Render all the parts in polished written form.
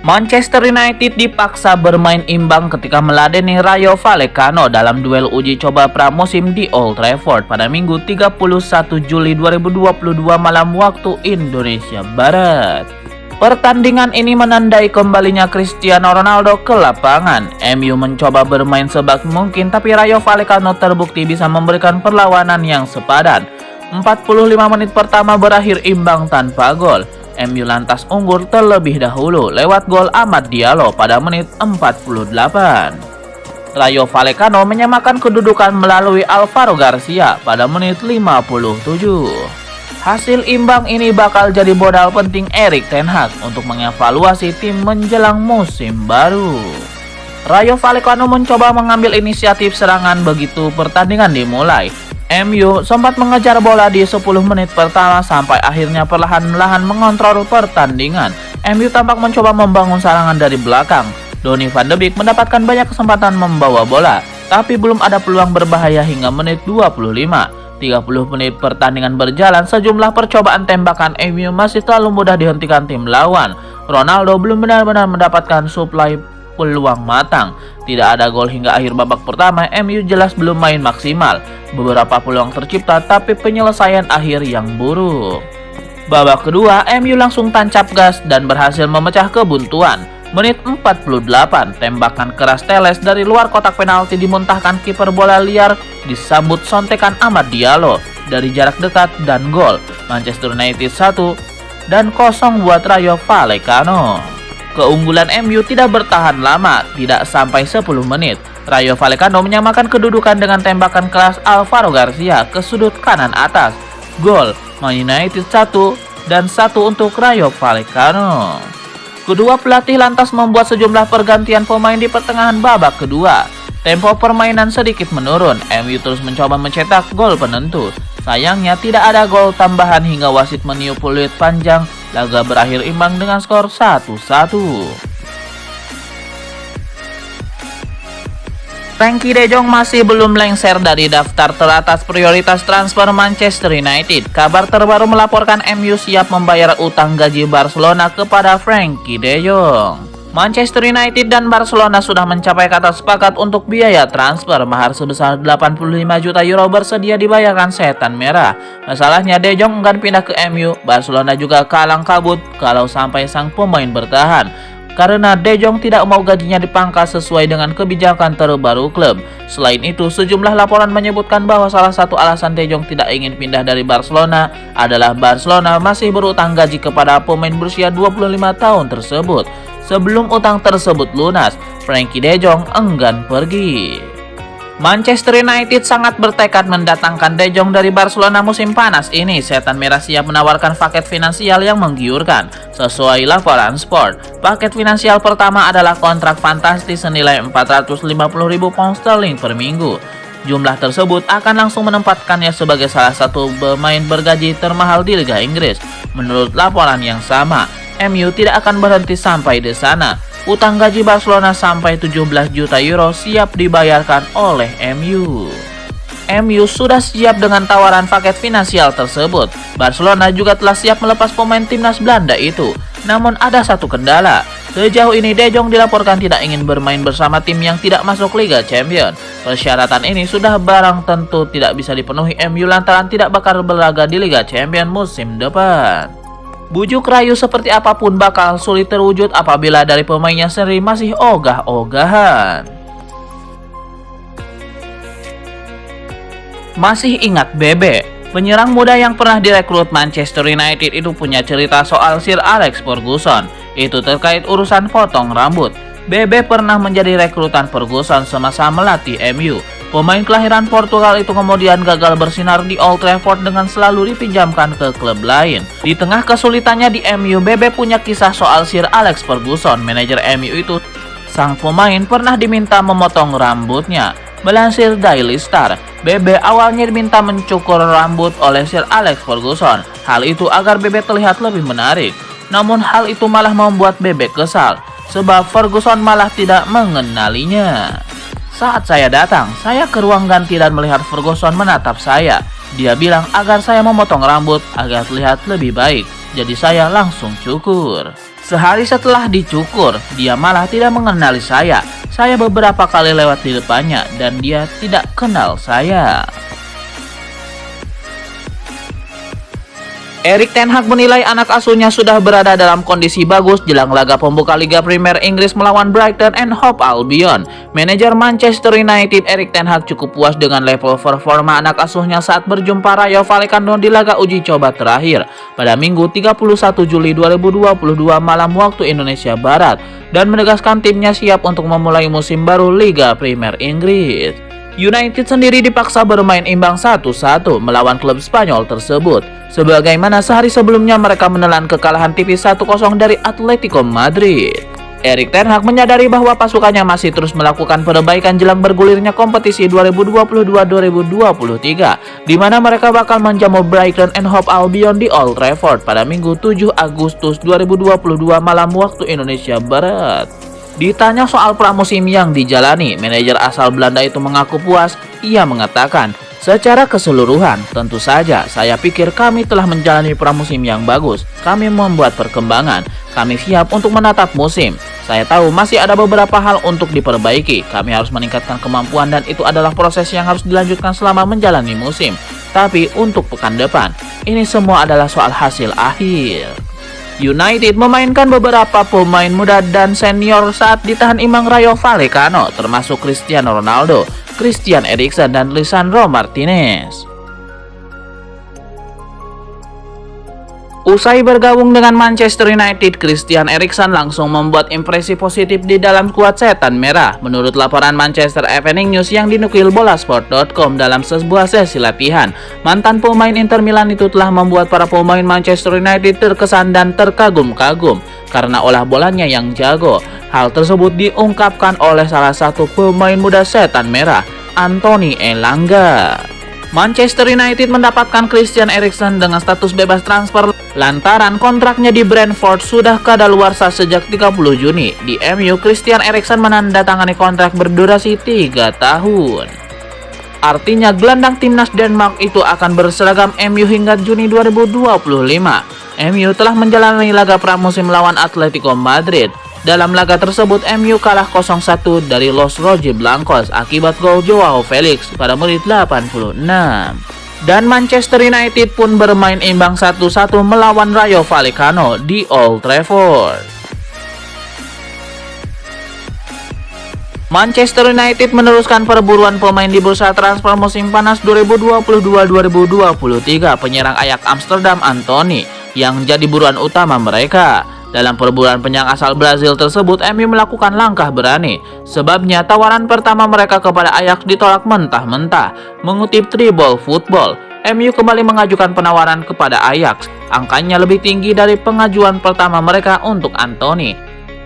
Manchester United dipaksa bermain imbang ketika meladeni Rayo Vallecano dalam duel uji coba pramusim di Old Trafford pada Minggu 31 Juli 2022 malam waktu Indonesia Barat. Pertandingan ini menandai kembalinya Cristiano Ronaldo ke lapangan. MU mencoba bermain sebaik mungkin, tapi Rayo Vallecano terbukti bisa memberikan perlawanan yang sepadan. 45 menit pertama berakhir imbang tanpa gol. MU lantas unggul terlebih dahulu lewat gol Amad Diallo pada menit 48. Rayo Vallecano menyamakan kedudukan melalui Alvaro Garcia pada menit 57. Hasil imbang ini bakal jadi modal penting Erik ten Hag untuk mengevaluasi tim menjelang musim baru. Rayo Vallecano mencoba mengambil inisiatif serangan begitu pertandingan dimulai. MU sempat mengejar bola di 10 menit pertama sampai akhirnya perlahan-lahan mengontrol pertandingan. MU tampak mencoba membangun serangan dari belakang. Donny van de Beek mendapatkan banyak kesempatan membawa bola, tapi belum ada peluang berbahaya hingga menit 25. 30 menit pertandingan berjalan, sejumlah percobaan tembakan MU masih terlalu mudah dihentikan tim lawan. Ronaldo belum benar-benar mendapatkan suplai peluang matang. Tidak ada gol hingga akhir babak pertama. MU jelas belum main maksimal. Beberapa peluang tercipta, tapi penyelesaian akhir yang buruk. Babak kedua, MU langsung tancap gas dan berhasil memecah kebuntuan. Menit 48, tembakan keras Teles dari luar kotak penalti dimuntahkan kiper bola liar, disambut sontekan Amad Diallo dari jarak dekat dan gol. Manchester United 1-0 buat Rayo Vallecano. Keunggulan MU tidak bertahan lama, tidak sampai 10 menit. Rayo Vallecano menyamakan kedudukan dengan tembakan keras Alvaro Garcia ke sudut kanan atas. Gol Man United 1 dan 1 untuk Rayo Vallecano. Kedua pelatih lantas membuat sejumlah pergantian pemain di pertengahan babak kedua. Tempo permainan sedikit menurun. MU terus mencoba mencetak gol penentu. Sayangnya tidak ada gol tambahan hingga wasit meniup peluit panjang. Laga berakhir imbang dengan skor 1-1. Frenkie de Jong masih belum lengser dari daftar teratas prioritas transfer Manchester United. Kabar terbaru melaporkan MU siap membayar utang gaji Barcelona kepada Frenkie de Jong. Manchester United dan Barcelona sudah mencapai kata sepakat untuk biaya transfer. Mahar sebesar 85 juta euro bersedia dibayarkan Setan Merah. Masalahnya De Jong enggan pindah ke MU. Barcelona juga kalang kabut kalau sampai sang pemain bertahan, karena De Jong tidak mau gajinya dipangkas sesuai dengan kebijakan terbaru klub. Selain itu, sejumlah laporan menyebutkan bahwa salah satu alasan De Jong tidak ingin pindah dari Barcelona adalah Barcelona masih berutang gaji kepada pemain berusia 25 tahun tersebut. Sebelum utang tersebut lunas, Frenkie de Jong enggan pergi. Manchester United sangat bertekad mendatangkan De Jong dari Barcelona musim panas ini. Setan Merah siap menawarkan paket finansial yang menggiurkan. Sesuai laporan Sport, paket finansial pertama adalah kontrak fantastis senilai 450.000 pound sterling per minggu. Jumlah tersebut akan langsung menempatkannya sebagai salah satu pemain bergaji termahal di Liga Inggris. Menurut laporan yang sama, MU tidak akan berhenti sampai di sana. Utang gaji Barcelona sampai 17 juta euro siap dibayarkan oleh MU. MU sudah siap dengan tawaran paket finansial tersebut. Barcelona juga telah siap melepas pemain timnas Belanda itu. Namun ada satu kendala. Sejauh ini De Jong dilaporkan tidak ingin bermain bersama tim yang tidak masuk Liga Champions. Persyaratan ini sudah barang tentu tidak bisa dipenuhi MU lantaran tidak bakal berlaga di Liga Champions musim depan. Bujuk rayu seperti apapun bakal sulit terwujud apabila dari pemainnya sendiri masih ogah-ogahan. Masih ingat Bebe? Penyerang muda yang pernah direkrut Manchester United itu punya cerita soal Sir Alex Ferguson. Itu terkait urusan potong rambut. Bebe pernah menjadi rekrutan Ferguson semasa melatih MU. Pemain kelahiran Portugal itu kemudian gagal bersinar di Old Trafford dengan selalu dipinjamkan ke klub lain. Di tengah kesulitannya di MU, Bebe punya kisah soal Sir Alex Ferguson. Manajer MU itu, sang pemain pernah diminta memotong rambutnya. Melansir Daily Star, Bebe awalnya diminta mencukur rambut oleh Sir Alex Ferguson. Hal itu agar Bebe terlihat lebih menarik. Namun hal itu malah membuat Bebe kesal, sebab Ferguson malah tidak mengenalinya. Saat saya datang, saya ke ruang ganti dan melihat Ferguson menatap saya. Dia bilang agar saya memotong rambut agar terlihat lebih baik. Jadi saya langsung cukur. Sehari setelah dicukur, dia malah tidak mengenali saya. Saya beberapa kali lewat di depannya dan dia tidak kenal saya. Erik ten Hag menilai anak asuhnya sudah berada dalam kondisi bagus jelang laga pembuka Liga Premier Inggris melawan Brighton and Hove Albion. Manajer Manchester United Erik ten Hag cukup puas dengan level performa anak asuhnya saat berjumpa Rayo Vallecano di laga uji coba terakhir pada Minggu 31 Juli 2022 malam waktu Indonesia Barat dan menegaskan timnya siap untuk memulai musim baru Liga Premier Inggris. United sendiri dipaksa bermain imbang 1-1 melawan klub Spanyol tersebut. Sebagaimana sehari sebelumnya mereka menelan kekalahan tipis 1-0 dari Atletico Madrid. Erik ten Hag menyadari bahwa pasukannya masih terus melakukan perbaikan jelang bergulirnya kompetisi 2022-2023, di mana mereka bakal menjamu Brighton and Hove Albion di Old Trafford pada Minggu 7 Agustus 2022 malam waktu Indonesia Barat. Ditanya soal pramusim yang dijalani, manajer asal Belanda itu mengaku puas. Ia mengatakan, secara keseluruhan, tentu saja saya pikir kami telah menjalani pramusim yang bagus. Kami membuat perkembangan, kami siap untuk menatap musim. Saya tahu masih ada beberapa hal untuk diperbaiki. Kami harus meningkatkan kemampuan dan itu adalah proses yang harus dilanjutkan selama menjalani musim. Tapi untuk pekan depan, ini semua adalah soal hasil akhir. United memainkan beberapa pemain muda dan senior saat ditahan imbang Rayo Vallecano, termasuk Cristiano Ronaldo, Christian Eriksen, dan Lisandro Martinez. Usai bergabung dengan Manchester United, Christian Eriksen langsung membuat impresi positif di dalam skuad Setan Merah. Menurut laporan Manchester Evening News yang dinukil bolasport.com dalam sebuah sesi latihan, mantan pemain Inter Milan itu telah membuat para pemain Manchester United terkesan dan terkagum-kagum karena olah bolanya yang jago. Hal tersebut diungkapkan oleh salah satu pemain muda Setan Merah, Anthony Elanga. Manchester United mendapatkan Christian Eriksen dengan status bebas transfer lantaran kontraknya di Brentford sudah kadaluarsa sejak 30 Juni. Di MU, Christian Eriksen menandatangani kontrak berdurasi 3 tahun. Artinya gelandang timnas Denmark itu akan berseragam MU hingga Juni 2025. MU telah menjalani laga pramusim melawan Atletico Madrid. Dalam laga tersebut, MU kalah 0-1 dari Los Rojiblancos akibat gol Joao Felix pada menit 86. Dan Manchester United pun bermain imbang 1-1 melawan Rayo Vallecano di Old Trafford. Manchester United meneruskan perburuan pemain di bursa transfer musim panas 2022-2023. Penyerang Ajax Amsterdam Anthony yang jadi buruan utama mereka. Dalam perburuan penyerang asal Brazil tersebut, MU melakukan langkah berani. Sebabnya tawaran pertama mereka kepada Ajax ditolak mentah-mentah. Mengutip Tribal Football, MU kembali mengajukan penawaran kepada Ajax. Angkanya lebih tinggi dari pengajuan pertama mereka untuk Anthony.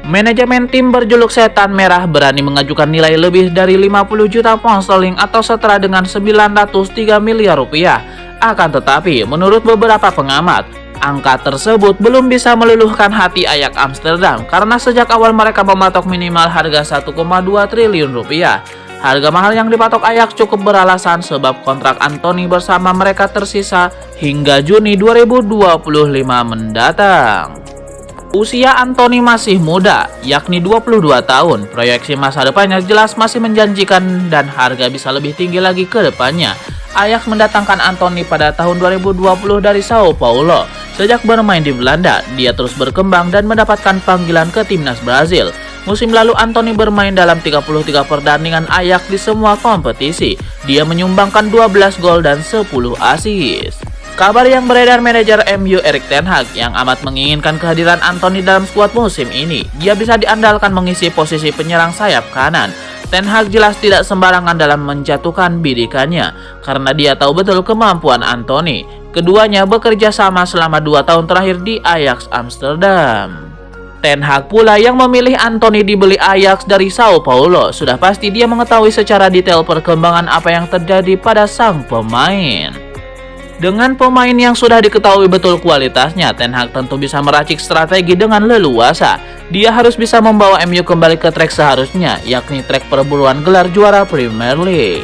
Manajemen tim berjuluk Setan Merah berani mengajukan nilai lebih dari 50 juta pound sterling atau setara dengan 903 miliar rupiah. Akan tetapi, menurut beberapa pengamat, angka tersebut belum bisa meluluhkan hati Ajax Amsterdam karena sejak awal mereka mematok minimal harga 1,2 triliun rupiah. Harga mahal yang dipatok Ajax cukup beralasan sebab kontrak Anthony bersama mereka tersisa hingga Juni 2025 mendatang. Usia Anthony masih muda, yakni 22 tahun. Proyeksi masa depannya jelas masih menjanjikan dan harga bisa lebih tinggi lagi ke depannya. Ajax mendatangkan Anthony pada tahun 2020 dari Sao Paulo. Sejak bermain di Belanda, dia terus berkembang dan mendapatkan panggilan ke timnas Brazil. Musim lalu Anthony bermain dalam 33 pertandingan Ajax di semua kompetisi. Dia menyumbangkan 12 gol dan 10 assist. Kabar yang beredar manajer MU Erik ten Hag yang amat menginginkan kehadiran Anthony dalam skuad musim ini. Dia bisa diandalkan mengisi posisi penyerang sayap kanan. Ten Hag jelas tidak sembarangan dalam menjatuhkan bidikannya karena dia tahu betul kemampuan Anthony. Keduanya bekerja sama selama 2 tahun terakhir di Ajax Amsterdam. Ten Hag pula yang memilih Anthony dibeli Ajax dari Sao Paulo. Sudah pasti dia mengetahui secara detail perkembangan apa yang terjadi pada sang pemain. Dengan pemain yang sudah diketahui betul kualitasnya, Ten Hag tentu bisa meracik strategi dengan leluasa. Dia harus bisa membawa MU kembali ke trek seharusnya, yakni trek perburuan gelar juara Premier League.